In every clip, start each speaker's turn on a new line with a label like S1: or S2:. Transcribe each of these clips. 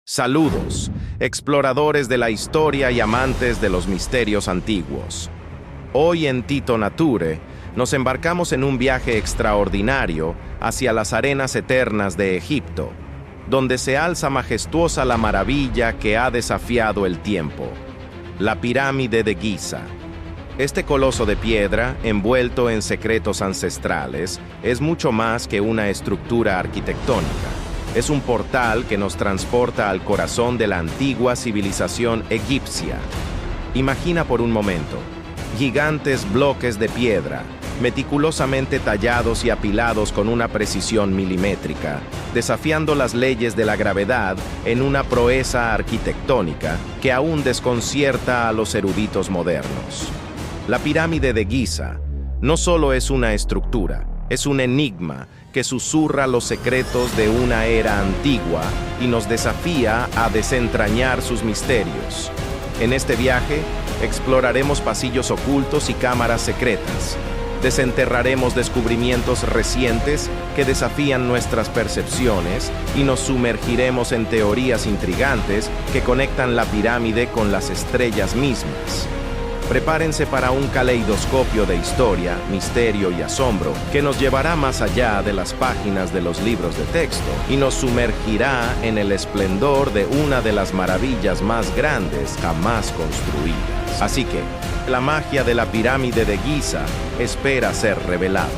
S1: Saludos, exploradores de la historia y amantes de los misterios antiguos. Hoy en Tito Nature nos embarcamos en un viaje extraordinario hacia las arenas eternas de Egipto, donde se alza majestuosa la maravilla que ha desafiado el tiempo, la pirámide de Giza. Este coloso de piedra, envuelto en secretos ancestrales, es mucho más que una estructura arquitectónica. Es un portal que nos transporta al corazón de la antigua civilización egipcia. Imagina por un momento, gigantes bloques de piedra, meticulosamente tallados y apilados con una precisión milimétrica, desafiando las leyes de la gravedad en una proeza arquitectónica que aún desconcierta a los eruditos modernos. La pirámide de Giza no solo es una estructura, es un enigma que susurra los secretos de una era antigua y nos desafía a desentrañar sus misterios. En este viaje, exploraremos pasillos ocultos y cámaras secretas. Desenterraremos descubrimientos recientes que desafían nuestras percepciones y nos sumergiremos en teorías intrigantes que conectan la pirámide con las estrellas mismas. Prepárense para un caleidoscopio de historia, misterio y asombro que nos llevará más allá de las páginas de los libros de texto y nos sumergirá en el esplendor de una de las maravillas más grandes jamás construidas. Así que, la magia de la pirámide de Giza espera ser revelada.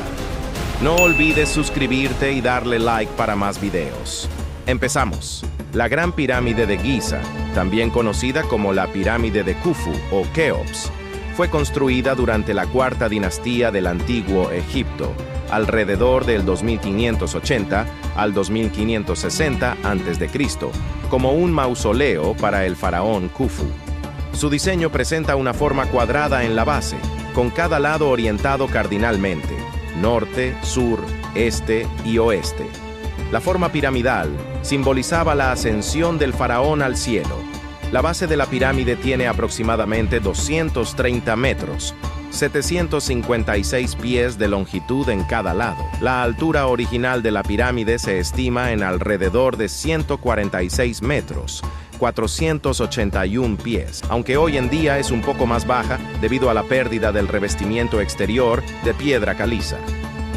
S1: No olvides suscribirte y darle like para más videos. Empezamos. La Gran Pirámide de Giza, también conocida como la Pirámide de Khufu o Keops, fue construida durante la cuarta dinastía del Antiguo Egipto, alrededor del 2580 al 2560 a.C., como un mausoleo para el faraón Khufu. Su diseño presenta una forma cuadrada en la base, con cada lado orientado cardinalmente, norte, sur, este y oeste. La forma piramidal simbolizaba la ascensión del faraón al cielo. La base de la pirámide tiene aproximadamente 230 metros, 756 pies de longitud en cada lado. La altura original de la pirámide se estima en alrededor de 146 metros, 481 pies, aunque hoy en día es un poco más baja debido a la pérdida del revestimiento exterior de piedra caliza.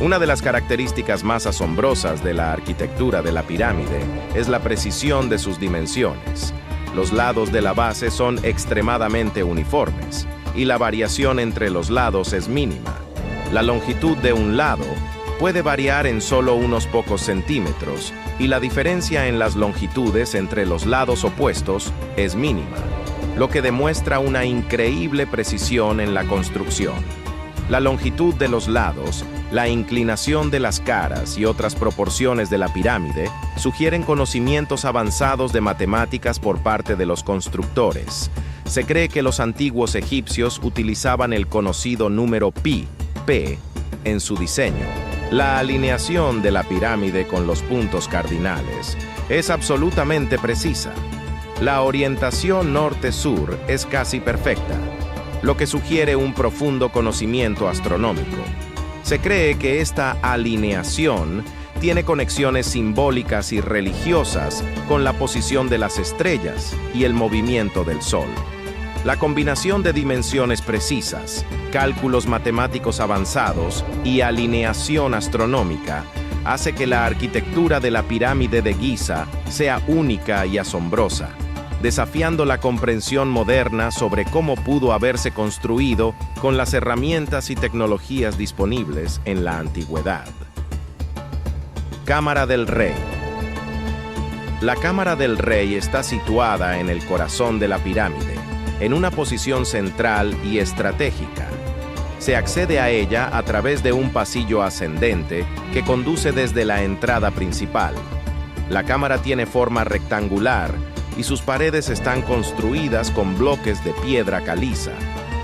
S1: Una de las características más asombrosas de la arquitectura de la pirámide es la precisión de sus dimensiones. Los lados de la base son extremadamente uniformes, y la variación entre los lados es mínima. La longitud de un lado puede variar en solo unos pocos centímetros, y la diferencia en las longitudes entre los lados opuestos es mínima, lo que demuestra una increíble precisión en la construcción. La longitud de los lados, la inclinación de las caras y otras proporciones de la pirámide sugieren conocimientos avanzados de matemáticas por parte de los constructores. Se cree que los antiguos egipcios utilizaban el conocido número pi, P, en su diseño. La alineación de la pirámide con los puntos cardinales es absolutamente precisa. La orientación norte-sur es casi perfecta, lo que sugiere un profundo conocimiento astronómico. Se cree que esta alineación tiene conexiones simbólicas y religiosas con la posición de las estrellas y el movimiento del Sol. La combinación de dimensiones precisas, cálculos matemáticos avanzados y alineación astronómica hace que la arquitectura de la pirámide de Giza sea única y asombrosa, desafiando la comprensión moderna sobre cómo pudo haberse construido con las herramientas y tecnologías disponibles en la antigüedad. Cámara del Rey. La Cámara del Rey está situada en el corazón de la pirámide, en una posición central y estratégica. Se accede a ella a través de un pasillo ascendente que conduce desde la entrada principal. La cámara tiene forma rectangular y sus paredes están construidas con bloques de piedra caliza.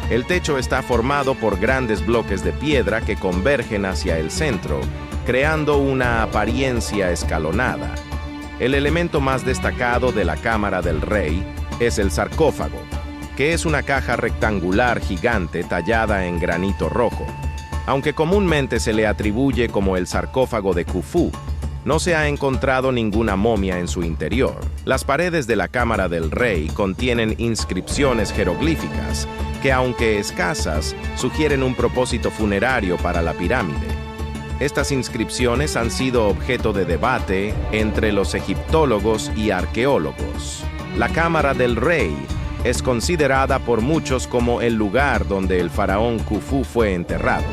S1: El techo está formado por grandes bloques de piedra que convergen hacia el centro, creando una apariencia escalonada. El elemento más destacado de la Cámara del Rey es el sarcófago, que es una caja rectangular gigante tallada en granito rojo. Aunque comúnmente se le atribuye como el sarcófago de Khufu, no se ha encontrado ninguna momia en su interior. Las paredes de la Cámara del Rey contienen inscripciones jeroglíficas que, aunque escasas, sugieren un propósito funerario para la pirámide. Estas inscripciones han sido objeto de debate entre los egiptólogos y arqueólogos. La Cámara del Rey es considerada por muchos como el lugar donde el faraón Khufu fue enterrado,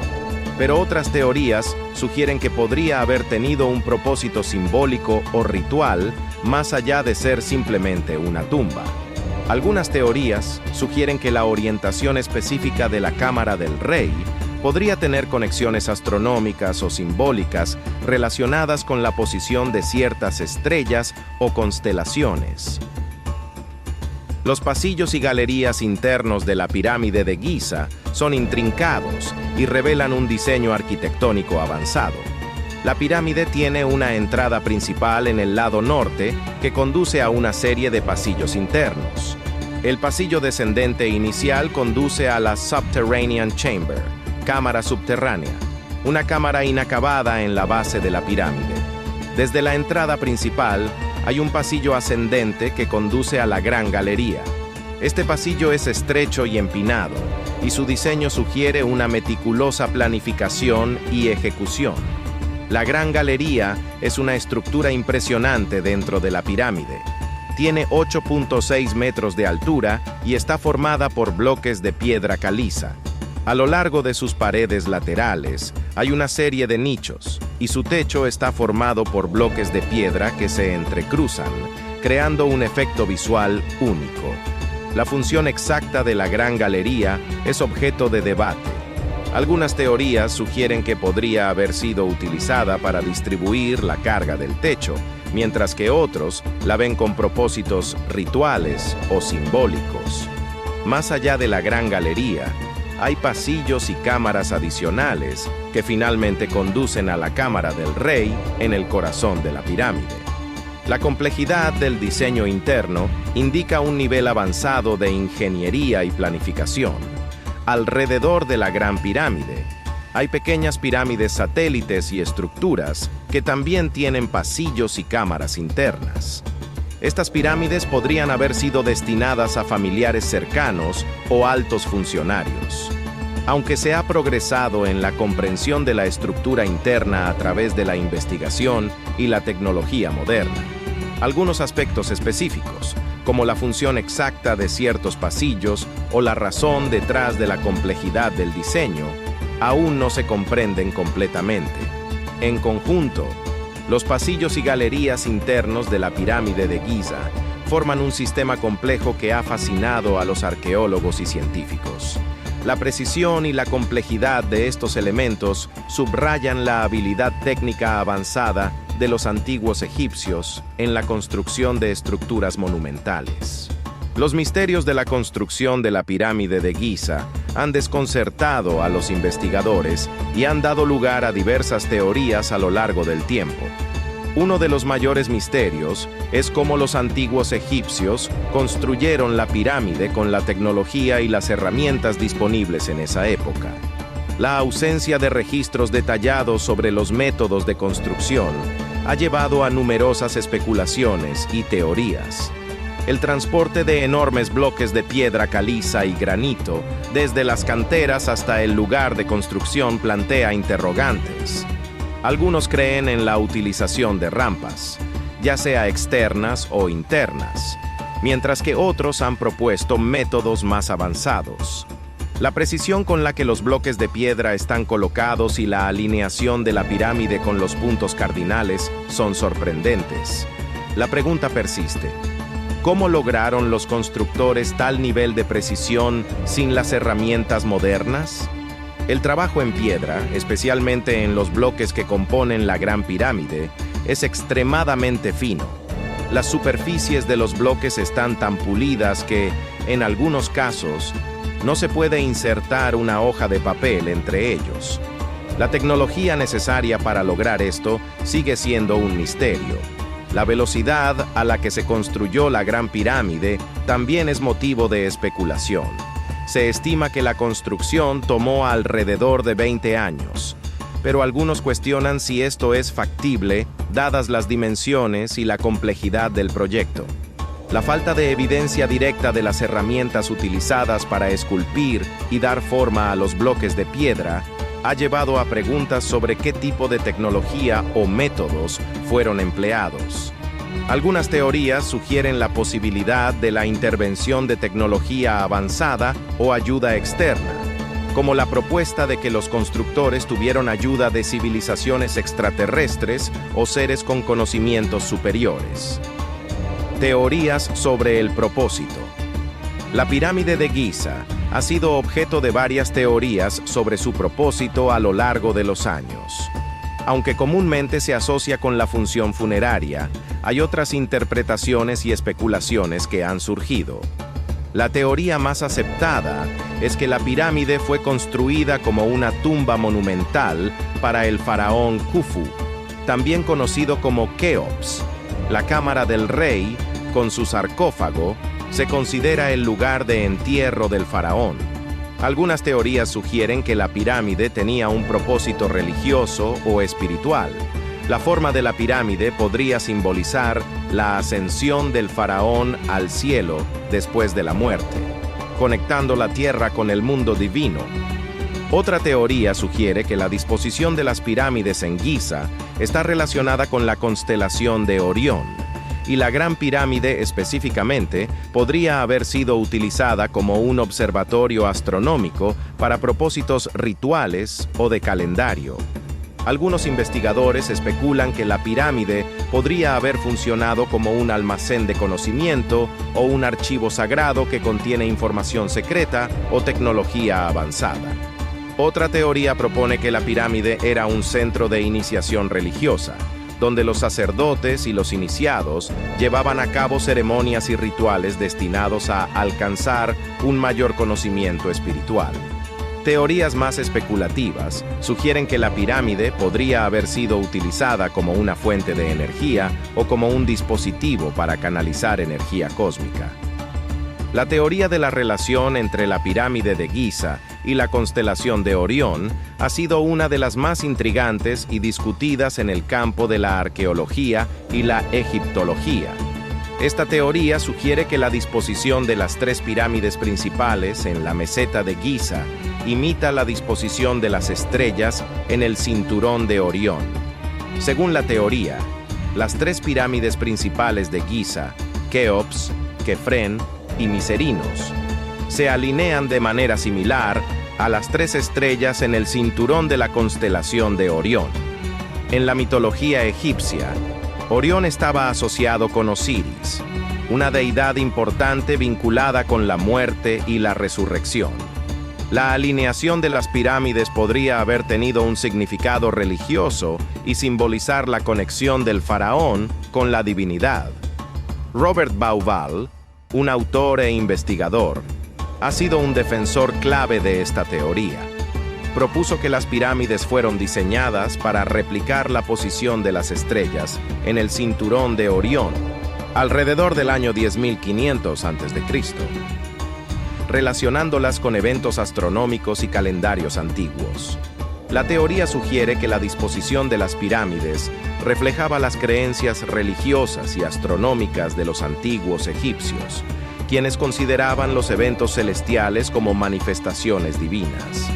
S1: pero otras teorías sugieren que podría haber tenido un propósito simbólico o ritual más allá de ser simplemente una tumba. Algunas teorías sugieren que la orientación específica de la Cámara del Rey podría tener conexiones astronómicas o simbólicas relacionadas con la posición de ciertas estrellas o constelaciones. Los pasillos y galerías internos de la pirámide de Giza son intrincados y revelan un diseño arquitectónico avanzado. La pirámide tiene una entrada principal en el lado norte que conduce a una serie de pasillos internos. El pasillo descendente inicial conduce a la Subterranean Chamber, cámara subterránea, una cámara inacabada en la base de la pirámide. Desde la entrada principal, hay un pasillo ascendente que conduce a la Gran Galería. Este pasillo es estrecho y empinado, y su diseño sugiere una meticulosa planificación y ejecución. La Gran Galería es una estructura impresionante dentro de la pirámide. Tiene 8.6 metros de altura y está formada por bloques de piedra caliza. A lo largo de sus paredes laterales hay una serie de nichos, y su techo está formado por bloques de piedra que se entrecruzan, creando un efecto visual único. La función exacta de la Gran Galería es objeto de debate. Algunas teorías sugieren que podría haber sido utilizada para distribuir la carga del techo, mientras que otros la ven con propósitos rituales o simbólicos. Más allá de la Gran Galería, hay pasillos y cámaras adicionales que finalmente conducen a la Cámara del Rey en el corazón de la pirámide. La complejidad del diseño interno indica un nivel avanzado de ingeniería y planificación. Alrededor de la Gran Pirámide, hay pequeñas pirámides satélites y estructuras que también tienen pasillos y cámaras internas. Estas pirámides podrían haber sido destinadas a familiares cercanos o altos funcionarios. Aunque se ha progresado en la comprensión de la estructura interna a través de la investigación y la tecnología moderna, algunos aspectos específicos, como la función exacta de ciertos pasillos o la razón detrás de la complejidad del diseño, aún no se comprenden completamente. En conjunto, los pasillos y galerías internos de la pirámide de Giza forman un sistema complejo que ha fascinado a los arqueólogos y científicos. La precisión y la complejidad de estos elementos subrayan la habilidad técnica avanzada de los antiguos egipcios en la construcción de estructuras monumentales. Los misterios de la construcción de la pirámide de Giza han desconcertado a los investigadores y han dado lugar a diversas teorías a lo largo del tiempo. Uno de los mayores misterios es cómo los antiguos egipcios construyeron la pirámide con la tecnología y las herramientas disponibles en esa época. La ausencia de registros detallados sobre los métodos de construcción ha llevado a numerosas especulaciones y teorías. El transporte de enormes bloques de piedra caliza y granito desde las canteras hasta el lugar de construcción plantea interrogantes. Algunos creen en la utilización de rampas, ya sea externas o internas, mientras que otros han propuesto métodos más avanzados. La precisión con la que los bloques de piedra están colocados y la alineación de la pirámide con los puntos cardinales son sorprendentes. La pregunta persiste: ¿cómo lograron los constructores tal nivel de precisión sin las herramientas modernas? El trabajo en piedra, especialmente en los bloques que componen la Gran Pirámide, es extremadamente fino. Las superficies de los bloques están tan pulidas que, en algunos casos, no se puede insertar una hoja de papel entre ellos. La tecnología necesaria para lograr esto sigue siendo un misterio. La velocidad a la que se construyó la Gran Pirámide también es motivo de especulación. Se estima que la construcción tomó alrededor de 20 años, pero algunos cuestionan si esto es factible, dadas las dimensiones y la complejidad del proyecto. La falta de evidencia directa de las herramientas utilizadas para esculpir y dar forma a los bloques de piedra ha llevado a preguntas sobre qué tipo de tecnología o métodos fueron empleados. Algunas teorías sugieren la posibilidad de la intervención de tecnología avanzada o ayuda externa, como la propuesta de que los constructores tuvieron ayuda de civilizaciones extraterrestres o seres con conocimientos superiores. Teorías sobre el propósito. La pirámide de Giza ha sido objeto de varias teorías sobre su propósito a lo largo de los años. Aunque comúnmente se asocia con la función funeraria, hay otras interpretaciones y especulaciones que han surgido. La teoría más aceptada es que la pirámide fue construida como una tumba monumental para el faraón Khufu, también conocido como Keops. La cámara del rey, con su sarcófago, se considera el lugar de entierro del faraón. Algunas teorías sugieren que la pirámide tenía un propósito religioso o espiritual. La forma de la pirámide podría simbolizar la ascensión del faraón al cielo después de la muerte, conectando la tierra con el mundo divino. Otra teoría sugiere que la disposición de las pirámides en Giza está relacionada con la constelación de Orión, y la Gran Pirámide específicamente podría haber sido utilizada como un observatorio astronómico para propósitos rituales o de calendario. Algunos investigadores especulan que la pirámide podría haber funcionado como un almacén de conocimiento o un archivo sagrado que contiene información secreta o tecnología avanzada. Otra teoría propone que la pirámide era un centro de iniciación religiosa, donde los sacerdotes y los iniciados llevaban a cabo ceremonias y rituales destinados a alcanzar un mayor conocimiento espiritual. Teorías más especulativas sugieren que la pirámide podría haber sido utilizada como una fuente de energía o como un dispositivo para canalizar energía cósmica. La teoría de la relación entre la pirámide de Giza y la constelación de Orión ha sido una de las más intrigantes y discutidas en el campo de la arqueología y la egiptología. Esta teoría sugiere que la disposición de las tres pirámides principales en la meseta de Giza imita la disposición de las estrellas en el cinturón de Orión. Según la teoría, las tres pirámides principales de Giza, Keops, Kefren y Miserinos, se alinean de manera similar a las tres estrellas en el cinturón de la constelación de Orión. En la mitología egipcia, Orión estaba asociado con Osiris, una deidad importante vinculada con la muerte y la resurrección. La alineación de las pirámides podría haber tenido un significado religioso y simbolizar la conexión del faraón con la divinidad. Robert Bauval, un autor e investigador, ha sido un defensor clave de esta teoría. Propuso que las pirámides fueron diseñadas para replicar la posición de las estrellas en el cinturón de Orión, alrededor del año 10.500 a.C., relacionándolas con eventos astronómicos y calendarios antiguos. La teoría sugiere que la disposición de las pirámides reflejaba las creencias religiosas y astronómicas de los antiguos egipcios, quienes consideraban los eventos celestiales como manifestaciones divinas.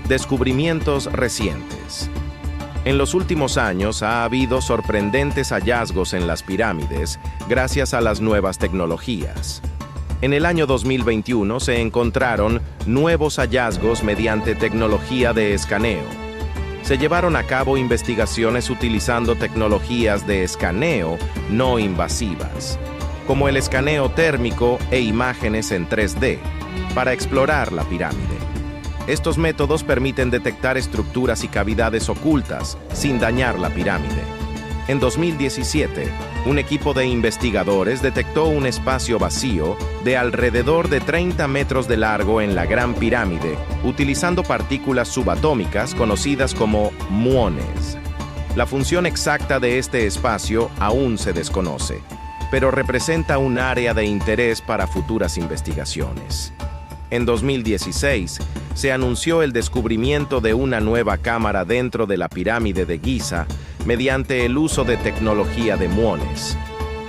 S1: Descubrimientos recientes. En los últimos años ha habido sorprendentes hallazgos en las pirámides gracias a las nuevas tecnologías. En el año 2021 se encontraron nuevos hallazgos mediante tecnología de escaneo. Se llevaron a cabo investigaciones utilizando tecnologías de escaneo no invasivas, como el escaneo térmico e imágenes en 3D, para explorar la pirámide. Estos métodos permiten detectar estructuras y cavidades ocultas sin dañar la pirámide. En 2017, un equipo de investigadores detectó un espacio vacío de alrededor de 30 metros de largo en la Gran Pirámide, utilizando partículas subatómicas conocidas como muones. La función exacta de este espacio aún se desconoce, pero representa un área de interés para futuras investigaciones. En 2016, se anunció el descubrimiento de una nueva cámara dentro de la pirámide de Giza mediante el uso de tecnología de muones.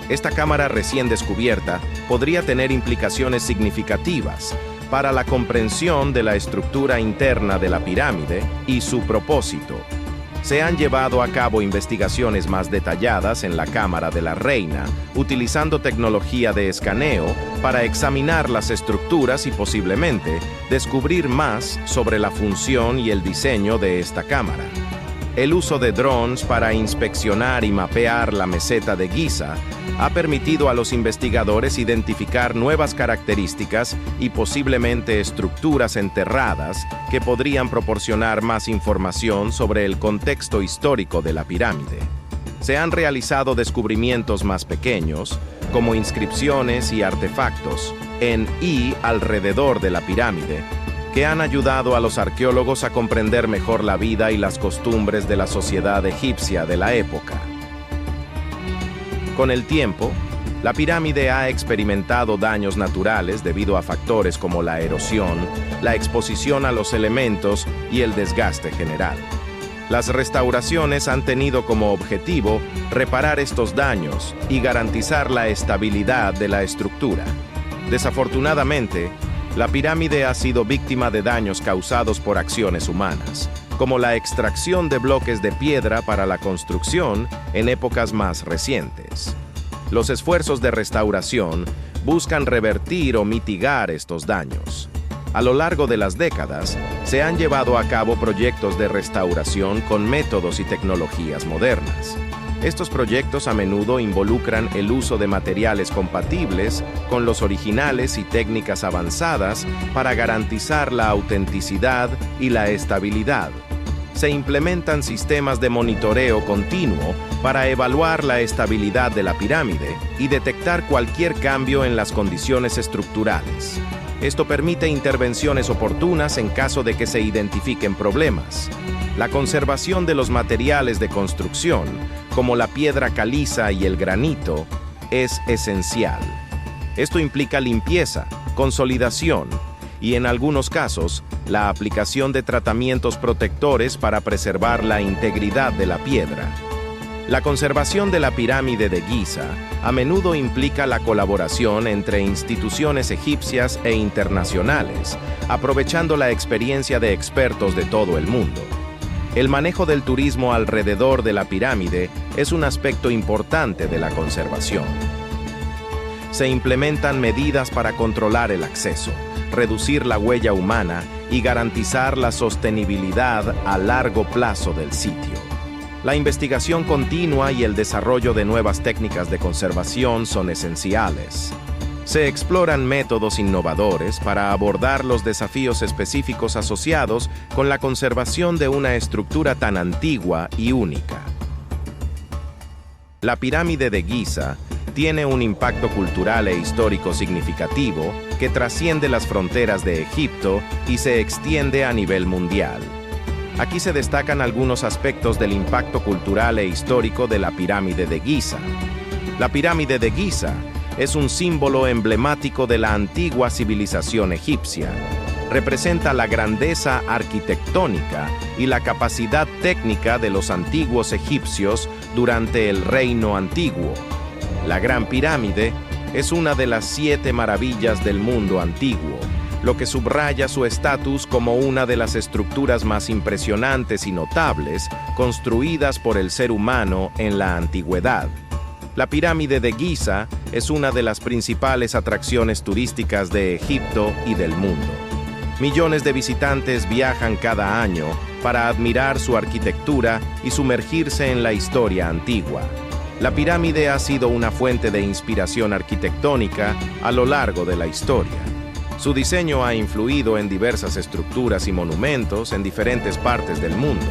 S1: Esta cámara recién descubierta podría tener implicaciones significativas para la comprensión de la estructura interna de la pirámide y su propósito. Se han llevado a cabo investigaciones más detalladas en la Cámara de la Reina, utilizando tecnología de escaneo para examinar las estructuras y posiblemente descubrir más sobre la función y el diseño de esta cámara. El uso de drones para inspeccionar y mapear la meseta de Giza ha permitido a los investigadores identificar nuevas características y posiblemente estructuras enterradas que podrían proporcionar más información sobre el contexto histórico de la pirámide. Se han realizado descubrimientos más pequeños, como inscripciones y artefactos, en y alrededor de la pirámide, que han ayudado a los arqueólogos a comprender mejor la vida y las costumbres de la sociedad egipcia de la época. Con el tiempo, la pirámide ha experimentado daños naturales debido a factores como la erosión, la exposición a los elementos y el desgaste general. Las restauraciones han tenido como objetivo reparar estos daños y garantizar la estabilidad de la estructura. Desafortunadamente, la pirámide ha sido víctima de daños causados por acciones humanas, como la extracción de bloques de piedra para la construcción en épocas más recientes. Los esfuerzos de restauración buscan revertir o mitigar estos daños. A lo largo de las décadas, se han llevado a cabo proyectos de restauración con métodos y tecnologías modernas. Estos proyectos a menudo involucran el uso de materiales compatibles con los originales y técnicas avanzadas para garantizar la autenticidad y la estabilidad. Se implementan sistemas de monitoreo continuo para evaluar la estabilidad de la pirámide y detectar cualquier cambio en las condiciones estructurales. Esto permite intervenciones oportunas en caso de que se identifiquen problemas. La conservación de los materiales de construcción, como la piedra caliza y el granito, es esencial. Esto implica limpieza, consolidación y, en algunos casos, la aplicación de tratamientos protectores para preservar la integridad de la piedra. La conservación de la pirámide de Giza a menudo implica la colaboración entre instituciones egipcias e internacionales, aprovechando la experiencia de expertos de todo el mundo. El manejo del turismo alrededor de la pirámide es un aspecto importante de la conservación. Se implementan medidas para controlar el acceso, reducir la huella humana y garantizar la sostenibilidad a largo plazo del sitio. La investigación continua y el desarrollo de nuevas técnicas de conservación son esenciales. Se exploran métodos innovadores para abordar los desafíos específicos asociados con la conservación de una estructura tan antigua y única. La pirámide de Giza tiene un impacto cultural e histórico significativo que trasciende las fronteras de Egipto y se extiende a nivel mundial. Aquí se destacan algunos aspectos del impacto cultural e histórico de la pirámide de Giza. La pirámide de Giza es un símbolo emblemático de la antigua civilización egipcia. Representa la grandeza arquitectónica y la capacidad técnica de los antiguos egipcios durante el Reino Antiguo. La Gran Pirámide es una de las 7 maravillas del mundo antiguo, lo que subraya su estatus como una de las estructuras más impresionantes y notables construidas por el ser humano en la antigüedad. La pirámide de Giza es una de las principales atracciones turísticas de Egipto y del mundo. Millones de visitantes viajan cada año para admirar su arquitectura y sumergirse en la historia antigua. La pirámide ha sido una fuente de inspiración arquitectónica a lo largo de la historia. Su diseño ha influido en diversas estructuras y monumentos en diferentes partes del mundo.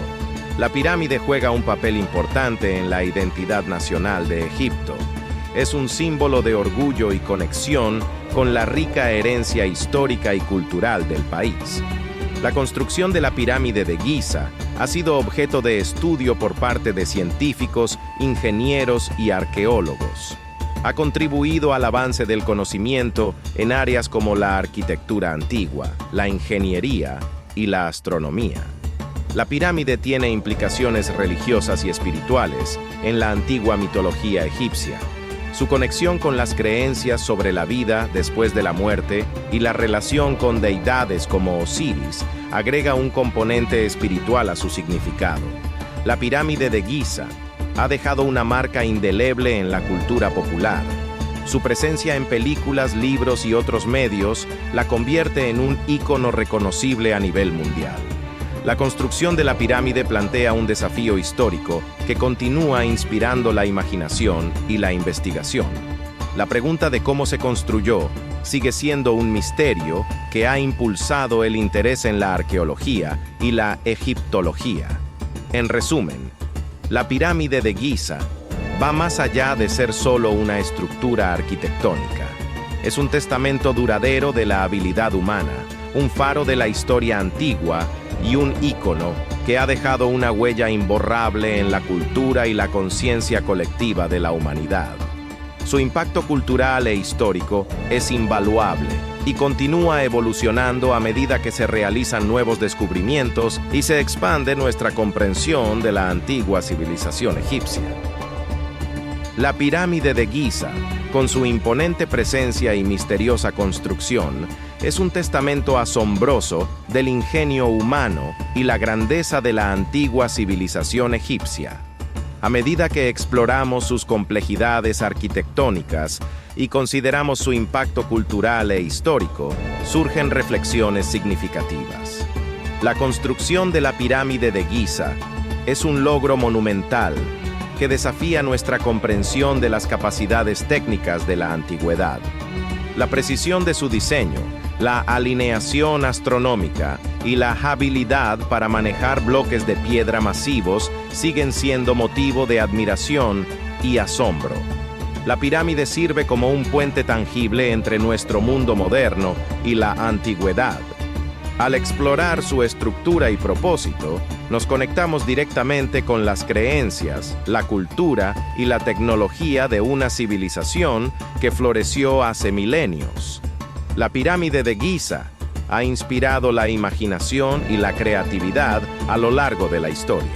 S1: La pirámide juega un papel importante en la identidad nacional de Egipto. Es un símbolo de orgullo y conexión con la rica herencia histórica y cultural del país. La construcción de la pirámide de Giza ha sido objeto de estudio por parte de científicos, ingenieros y arqueólogos. Ha contribuido al avance del conocimiento en áreas como la arquitectura antigua, la ingeniería y la astronomía. La pirámide tiene implicaciones religiosas y espirituales en la antigua mitología egipcia. Su conexión con las creencias sobre la vida después de la muerte y la relación con deidades como Osiris agrega un componente espiritual a su significado. La pirámide de Giza ha dejado una marca indeleble en la cultura popular. Su presencia en películas, libros y otros medios la convierte en un ícono reconocible a nivel mundial. La construcción de la pirámide plantea un desafío histórico que continúa inspirando la imaginación y la investigación. La pregunta de cómo se construyó sigue siendo un misterio que ha impulsado el interés en la arqueología y la egiptología. En resumen, la pirámide de Giza va más allá de ser solo una estructura arquitectónica. Es un testamento duradero de la habilidad humana, un faro de la historia antigua y un ícono que ha dejado una huella imborrable en la cultura y la conciencia colectiva de la humanidad. Su impacto cultural e histórico es invaluable y continúa evolucionando a medida que se realizan nuevos descubrimientos y se expande nuestra comprensión de la antigua civilización egipcia. La pirámide de Giza, con su imponente presencia y misteriosa construcción, es un testamento asombroso del ingenio humano y la grandeza de la antigua civilización egipcia. A medida que exploramos sus complejidades arquitectónicas y consideramos su impacto cultural e histórico, surgen reflexiones significativas. La construcción de la pirámide de Giza es un logro monumental que desafía nuestra comprensión de las capacidades técnicas de la antigüedad. La precisión de su diseño, la alineación astronómica y la habilidad para manejar bloques de piedra masivos siguen siendo motivo de admiración y asombro. La pirámide sirve como un puente tangible entre nuestro mundo moderno y la antigüedad. Al explorar su estructura y propósito, nos conectamos directamente con las creencias, la cultura y la tecnología de una civilización que floreció hace milenios. La pirámide de Giza ha inspirado la imaginación y la creatividad a lo largo de la historia.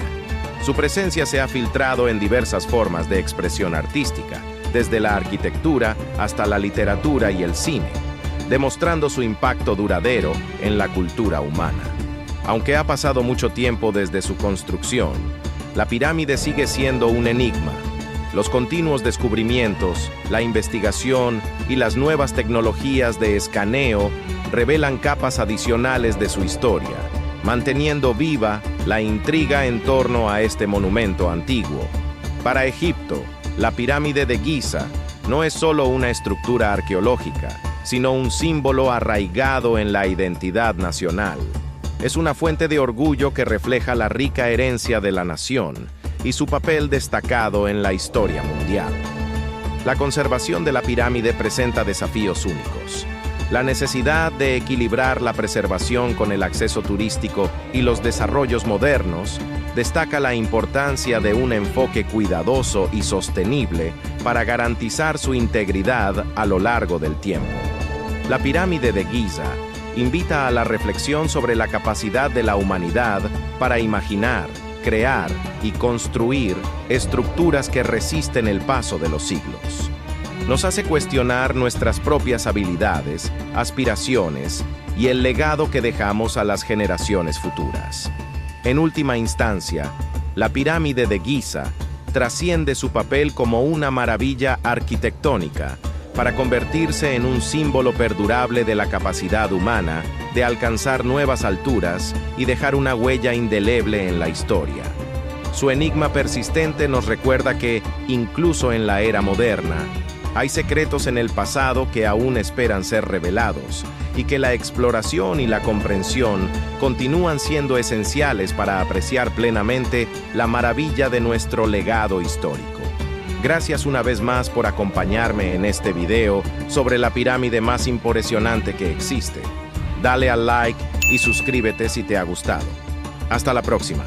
S1: Su presencia se ha filtrado en diversas formas de expresión artística, desde la arquitectura hasta la literatura y el cine, demostrando su impacto duradero en la cultura humana. Aunque ha pasado mucho tiempo desde su construcción, la pirámide sigue siendo un enigma. Los continuos descubrimientos, la investigación y las nuevas tecnologías de escaneo revelan capas adicionales de su historia, manteniendo viva la intriga en torno a este monumento antiguo. Para Egipto, la pirámide de Giza no es solo una estructura arqueológica, sino un símbolo arraigado en la identidad nacional. Es una fuente de orgullo que refleja la rica herencia de la nación y su papel destacado en la historia mundial. La conservación de la pirámide presenta desafíos únicos. La necesidad de equilibrar la preservación con el acceso turístico y los desarrollos modernos destaca la importancia de un enfoque cuidadoso y sostenible para garantizar su integridad a lo largo del tiempo. La pirámide de Giza invita a la reflexión sobre la capacidad de la humanidad para imaginar, crear y construir estructuras que resisten el paso de los siglos. Nos hace cuestionar nuestras propias habilidades, aspiraciones y el legado que dejamos a las generaciones futuras. En última instancia, la pirámide de Giza trasciende su papel como una maravilla arquitectónica para convertirse en un símbolo perdurable de la capacidad humana de alcanzar nuevas alturas y dejar una huella indeleble en la historia. Su enigma persistente nos recuerda que, incluso en la era moderna, hay secretos en el pasado que aún esperan ser revelados, y que la exploración y la comprensión continúan siendo esenciales para apreciar plenamente la maravilla de nuestro legado histórico. Gracias una vez más por acompañarme en este video sobre la pirámide más impresionante que existe. Dale al like y suscríbete si te ha gustado. Hasta la próxima.